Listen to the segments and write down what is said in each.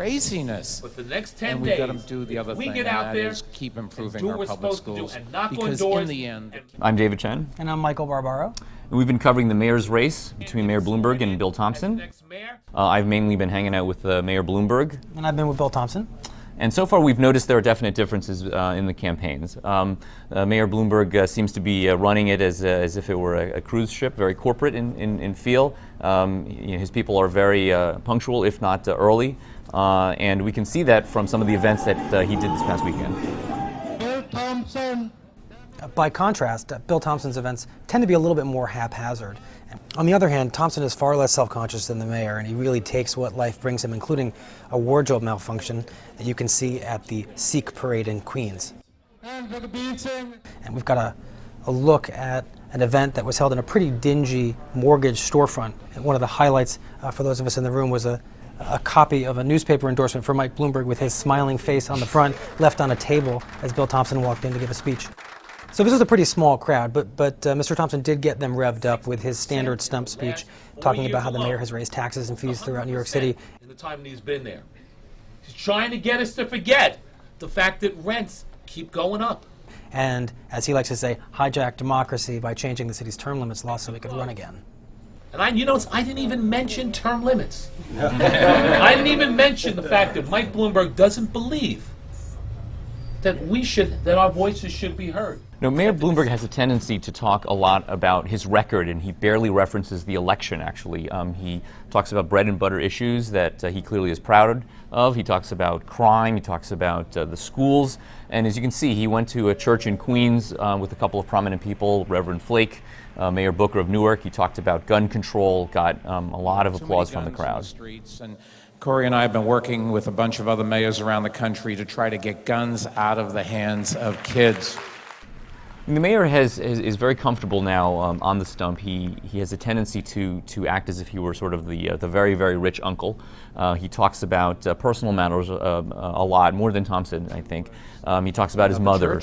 craziness. But the next 10 and days, we got to do the other thing, get and out that there is keep improving do our what we're public supposed to do schools. and knock on Because doors in the end, I'm David Chen. And I'm Michael Barbaro. And we've been covering the mayor's race between Mayor Bloomberg and Bill Thompson. I've mainly been hanging out with Mayor Bloomberg. And I've been with Bill Thompson. And so far we've noticed there are definite differences in the campaigns. Mayor Bloomberg seems to be running it as if it were a cruise ship, very corporate in feel. His people are very punctual, if not early. And we can see that from some of the events that he did this past weekend. Bill Thompson. By contrast, Bill Thompson's events tend to be a little bit more haphazard. On the other hand, Thompson is far less self-conscious than the mayor, and he really takes what life brings him, including a wardrobe malfunction that you can see at the Sikh parade in Queens. And we've got a look at an event that was held in a pretty dingy mortgage storefront. And one of the highlights for those of us in the room was a copy of a newspaper endorsement for Mike Bloomberg with his smiling face on the front, left on a table as Bill Thompson walked in to give a speech. So this was a pretty small crowd, but Mr. Thompson did get them revved up with his standard stump speech, talking about how the mayor has raised taxes and fees throughout New York City. In the time he's been there, he's trying to get us to forget the fact that rents keep going up. And, as he likes to say, hijack democracy by changing the city's term limits law so he could run again. And I didn't even mention term limits. I didn't even mention the fact that Mike Bloomberg doesn't believe that our voices should be heard. No, Mayor Bloomberg has a tendency to talk a lot about his record, and he barely references the election, actually. He talks about bread and butter issues that he clearly is proud of. He talks about crime. He talks about the schools. And as you can see, he went to a church in Queens with a couple of prominent people, Reverend Flake, Mayor Booker of Newark. He talked about gun control, got a lot of applause from the crowd. Corey and I have been working with a bunch of other mayors around the country to try to get guns out of the hands of kids. The mayor is very comfortable now on the stump. He has a tendency to act as if he were sort of the very, very rich uncle. He talks about personal matters a lot, more than Thompson, I think. He talks about his mother.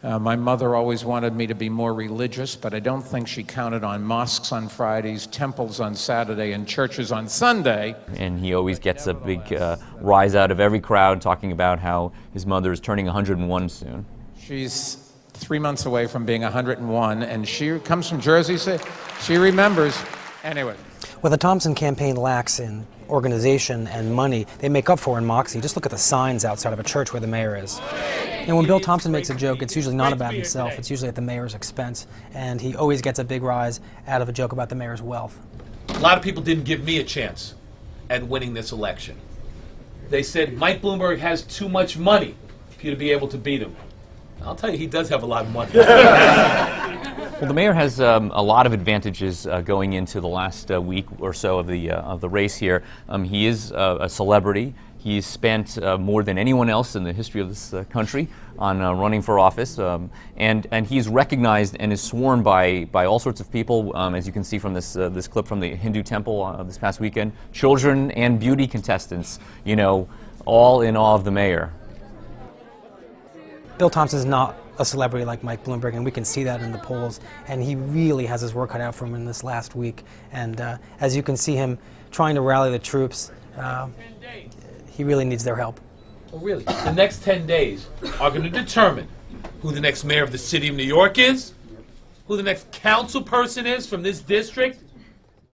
My mother always wanted me to be more religious, but I don't think she counted on mosques on Fridays, temples on Saturday, and churches on Sunday. And he always gets a big rise out of every crowd talking about how his mother is turning 101 soon. She's 3 months away from being 101, and she comes from Jersey, so she remembers. Anyway. What the Thompson campaign lacks in organization and money, they make up for in moxie. Just look at the signs outside of a church where the mayor is. And when Bill Thompson makes a joke, it's usually not about himself. It's usually at the mayor's expense. And he always gets a big rise out of a joke about the mayor's wealth. A lot of people didn't give me a chance at winning this election. They said Mike Bloomberg has too much money for you to be able to beat him. I'll tell you, he does have a lot of money. Well, the mayor has a lot of advantages going into the last week or so of the race here. He is a celebrity. He's spent more than anyone else in the history of this country on running for office, and he's recognized and is sworn by all sorts of people, as you can see from this clip from the Hindu temple this past weekend. Children and beauty contestants, all in awe of the mayor. Bill Thompson's not a celebrity like Mike Bloomberg, and we can see that in the polls, and he really has his work cut out for him in this last week. And as you can see him trying to rally the troops, he really needs their help. Well, really, the next 10 days are going to determine who the next mayor of the city of New York is, who the next council person is from this district,